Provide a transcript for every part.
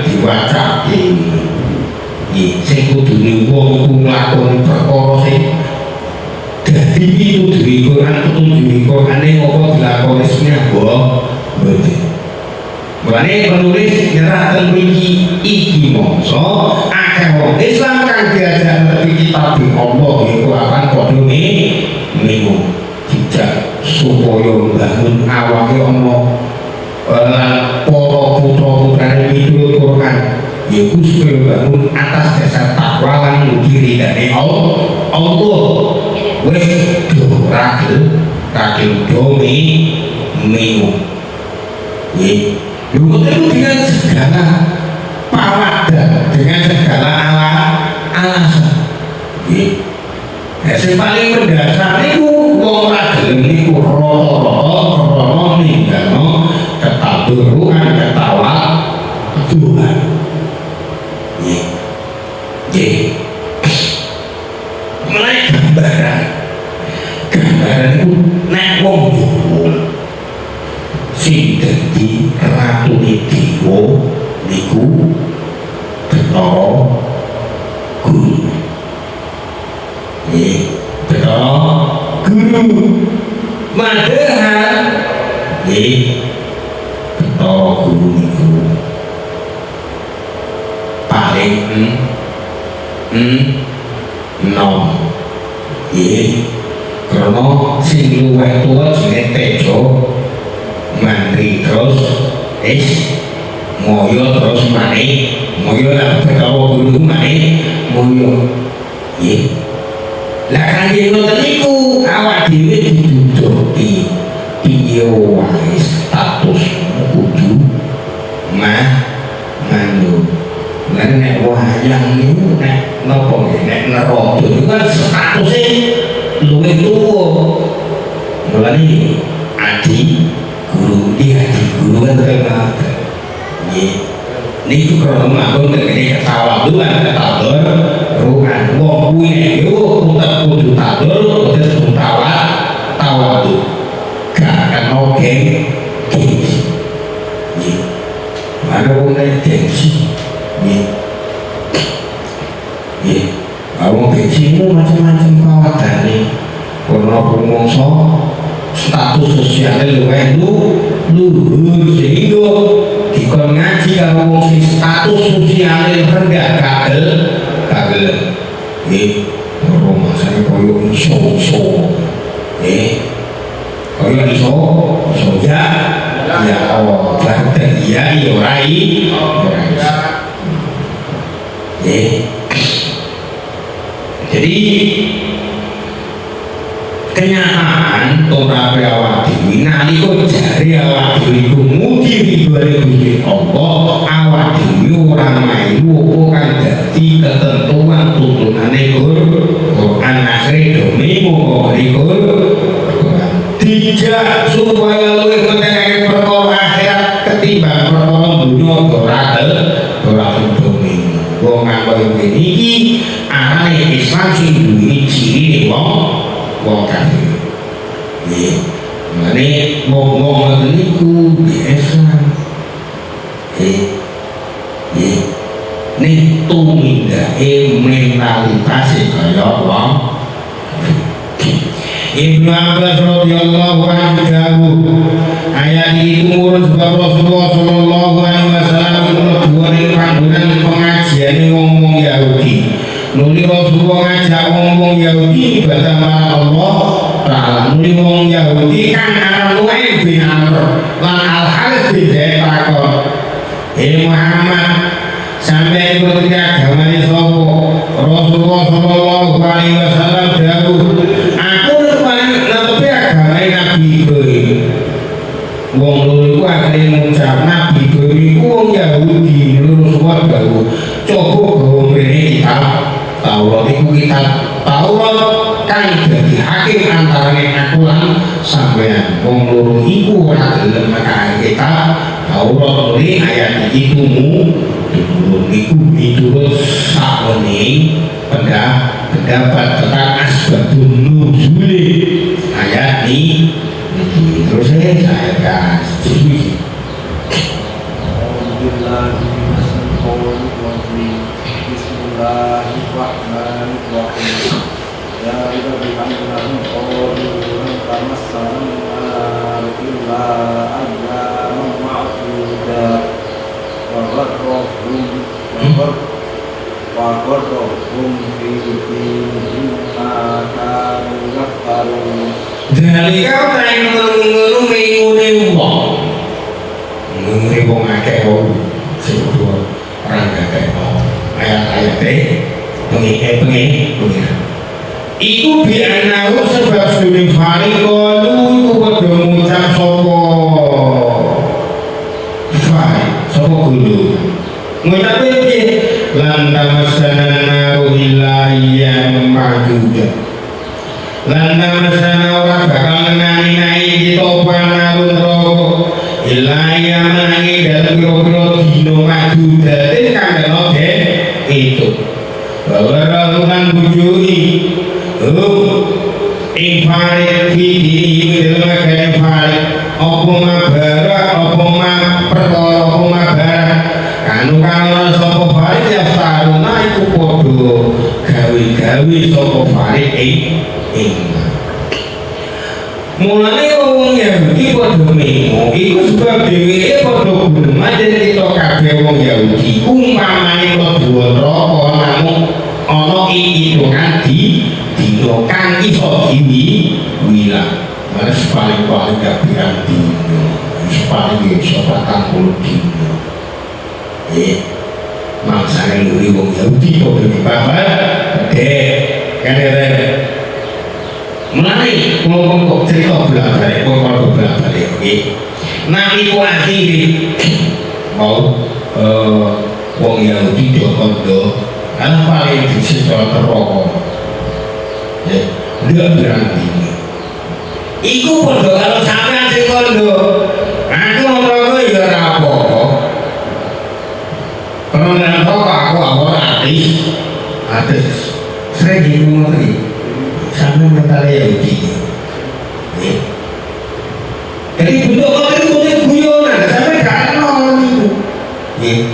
diwacake sing kudune wong ku nglakoni perkara sing dadi pituduhe Quran petunjuke Qurane apa dilakoni semua mboten. Mulane penulis nyerahaken mriki iki mangsa akeh wong Islam kang diajar ngerti kitab Allah iku akan padha minggu tidak supaya bangun awake ana para putra-putrane miturut Quran yaiku supaya bangun atas dasar takwa lan mugi ridane Allah wis do ragil do minggu itu dengan segala pawadan, dengan segala alasan. Yang paling mendasar itu wong ragil niku rata-rata ninggalno ketaduruan ketawa Tuhan. Mulai gambaran itu nek wong sing dadi ratune dewa niku Bathara Guru. Bathara Guru. Padahal Bathara Guru niku paling nom. Karena sing luwih tuwa jenenge Tejo mandi terus moyo terus moyo lah Bathara Guru moyo lah kanjeng ngoten niku awak dhewe diduduki piye wae status kudu mandu lan nek wayang niku nek napa nek neraka niku kan statuse luwih tuwa mulane adi guru dia di guru kan terkenal niku kalau manggon tegene ketawaduan ruhan wong kuwi yo kudu tadur kudu tawadu gak akan oke ada wong nek gengsi wong gengsi macam-macam pawadane ono rumangsa status sosialnya luhur sehingga dikon ngaji kalau wong sing status sosialnya rendah kagel rumah saya koyo iso koyo iso ya Allah dan iya rai jadi kenyataan ora awak dhewe nalika jare awak dhewe iku mugi ridhoane Gusti Allah awak dhewe ora melu apa kang dadi ketentuan tuntunane Quran akhir domimu dijak supaya luwih penting perkara akhirat ketimbang perkara dunya ora domimu wong kaya ngene iki arane Islam sing duwe ciri wong kafir. Mane ngomong niku Islam. Nek tumindahe mentalitas kaya wong Ibnu Abbas radhiyallahu anhu ayat itu ngurus Rasulullah sallallahu alaihi wasallam nuli panggonan pengajian ngomong Yahudi nuli Rasulullah ngajak ngomong Yahudi ibadah Allah Ta'ala nuli ngomong Yahudi kan Al-Lu'ay bin Amr lan Al-Harith bin Zaid takon Muhammad sampai ikut agamanya sopo Rasulullah sallallahu alaihi wasallam dawuh aku netepi agamanya Nabi Ibrahim wong loro iku akhire ngucap Nabi Ibrahim iku wong Yahudi lurus wae dawuh coba gawe mrene kitab Taurat iku kitab Taurat kang dadi hakim antarane aku lan sampeyan wong loro iku ora gelem nek kitab Taurat ini ayat itu iku miturut sakmene pendapat tentang asbabun nuzul ayat ini terus saya kasih syaitonir rajim. Bismillahirrahmanirrahim. Ya ayyuhalladzina amanu tamassakum nar illa ayyaman ma'dudat wa gharrahum fi dinihim ma kanu yaftarun. Dalika ta'in ngunu ngene wong. Ngene wong akeh wong sing kudu ora ngakeh ayat-ayate pengen. Iku bi'anahu sebab studi farikolu iku padha ngucap sapa kudu ngucap piye lan tamasana naru illa yang ma'dudah lan tamasana ora bakal nani kita panarun roko illa yang menangi dalam biro-biro dino ma'dudah kang itu bahwa ralukan bujuri infarik fidi dalam agama infarik apa mabara apa perkara apa mabara kanu kanu sapa farik ya taruna iku padha gawe-gawe sapa farik mulane wong Yahudi padha mengo iku sebab dheweke padha guneman kita kabeh wong Yahudi umpamane mlebu neraka namung ana hitungan dina kang iso diwilang. Malah paling gak pirang dina paling iso 40 dina mangsane luri wong Yahudi padha babat kan mulai ngomong cerita belakang ngomong belakang nami ku akhiri mau wong Yahudi dokondo anak paling disetor terokok ndak berani iku podo kalau sampean sing kondo aku ngomong ya ora apa-apa karena aku artis sering ngomong sampai mental Yahudi jadi bentuk kalau itu guyonan sampai gak nol itu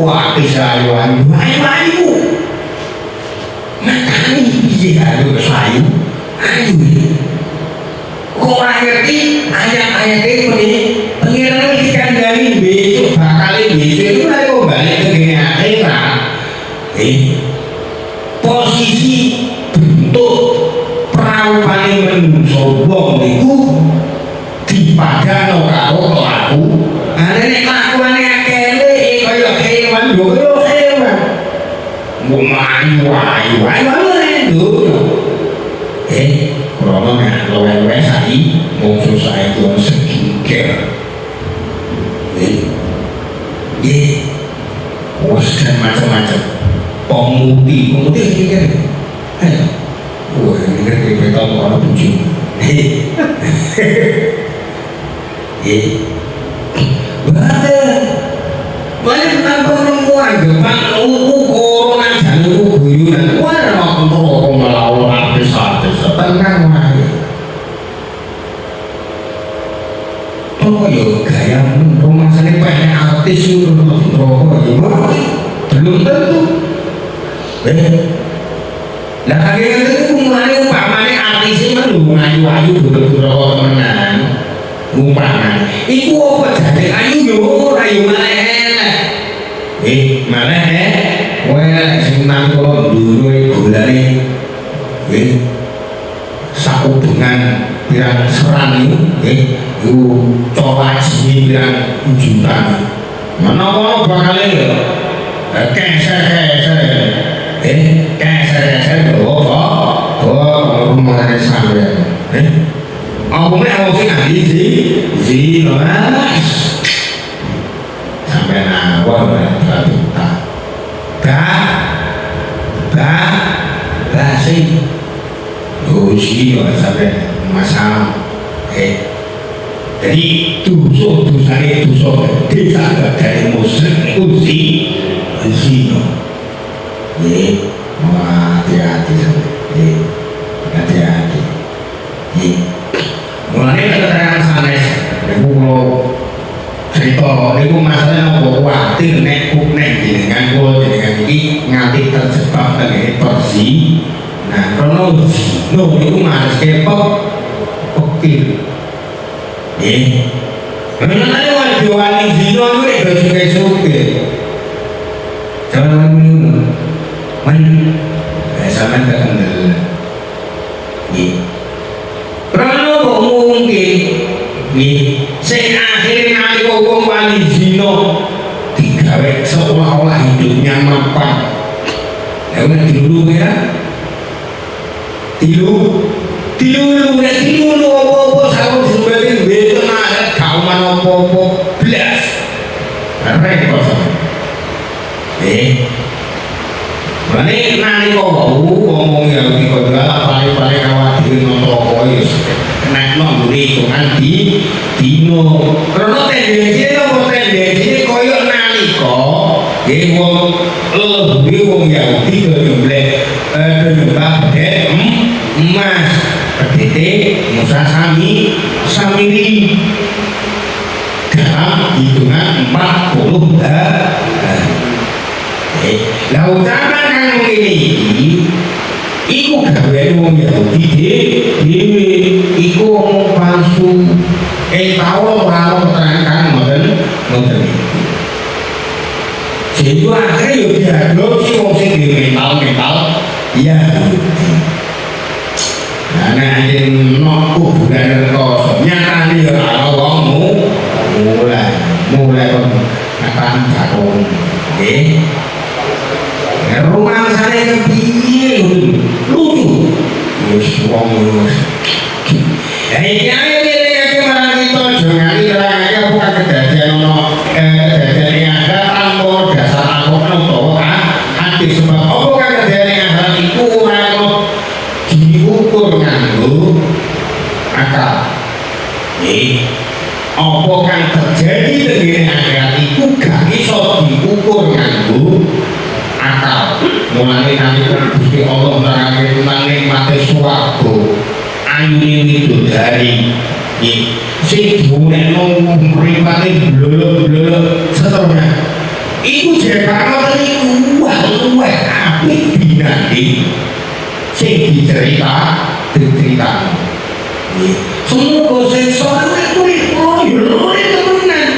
wah kesayangan ayu makanya bisa ada kesayu ayu kok orang ngerti ayat-ayat ini pengiran dikandani besok bakal besok itu lagi kembali ke dunia akhirat posisi bentuk perahu paling mensobong itu dipadano karo pelaku ada nek lakuane akeh kaya hewan yo hewan ayu itu krono nek luwe-luwe saiki wong susah itu skincare dan macam-macam pemutih skincare wah ini kan kita orang tujuh banyak kenapa perempuan gempak ukuran jalur guyunan warna kontrol melawan artis-artis tenang aja toko yo gaya rumah sana banyak artis itu kontrol belum tentu nah akhirnya itu mulai umpamanya artisnya kan ngayu-ayu betul-betul temenan umpamanya itu apa jadi ayu yo ayu malah wah senang kalau dulu gulane sakubungan pirang serang itu coba sini pirang juta mana bakal keser rumah sampai aku sih ahli sih sampai nawar sih sih sampai masalah jadi dosanya desa dari muslim usi zino hati-hati mulanya keterangan sanes itu kalau cerita itu masalahnya khawatir nek dengan kula dengan iki nganti terjebak tengene persi. Nah, krono zino iku mas kepok pekir. Mengenai wajib wali zino itu itu suke-suke. Jangan minum, mandi, sama terkendal. Karena mungkin, saya akhirnya nanti hukum wali zino digawe seolah-olah hidupnya mapan. Yang dulu ya, tilu apa-apa sama sebagai betul ada kauman apa-apa belas repot ini nanti kok ngomong yang di kodala paling-paling khawatir nonton kois naik nonton hitungan di dino karena tendensi koyok nanti kok lebih wong Yahudi penyembah emas pedete Musa Samiri dalam hitungan 40 hari. Lah ucapan kang ngene iki iku gawe wong Yahudi dhewe iku omong palsu. Tahu kalau terangkan ngoten iki. Jadi akhirnya yo diadopsi wong sing mental ya. Nah, yang nopo bukan rekoso nyata nih ya wong mulai akan jatuh rumah saya kepiye lucu wis wong ini malah kita jangan aja bukan kejadian kejadian yang ada tanpa dasar Al-Quran atau hadis sebab bukan kejadian yang ada itu diukur nganggo akal. Apa kang terjadi dengan akhirat itu gak iso diukur nganggo akal. Mulane nanti Gusti Allah nerangake tentang nikmate swarga, ayune widodari. Sing diunekno mripate blolok-blolok seterusnya. Iku jekak iku wah apik binati. Sing dicerita semua sensor itu temenan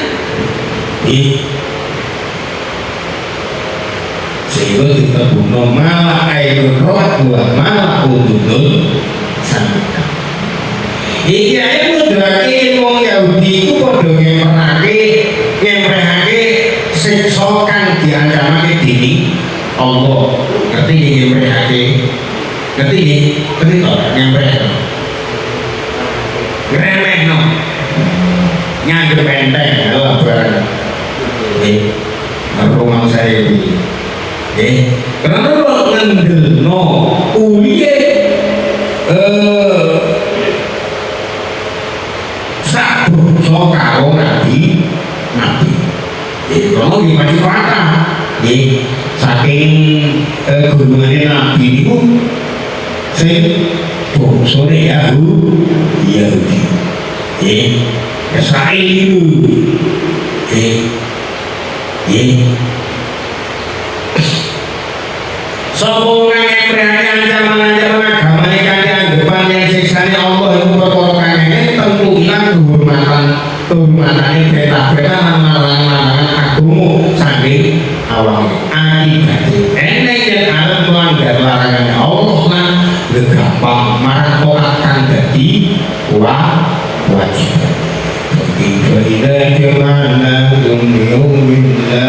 sehingga kita bunuh malah air roh buat malah udul sampai iki aja mudrake wong Yahudi itu podo ngemrehake siksa kang diancamake dening Allah. Ngerti ngemrehake? Ngerti toh ngemreh remeh no nganggep enteng lho barang rumah saya ini karena lo ngendelno uliye satu karo nabi kalau gimana kata saking gunungannya nabi itu sore Yahudi Israel sapa yang berani ancaman agama kanthi anggapan yang siksane Allah iku perkara kang tentu ilang kehormatane beta-beta lan larangan agama saking awake akibate eneng yen arep melanggar larangan Allah lan gampang marah ora akan dadi wajib. Kita tidak kemana, dunia minta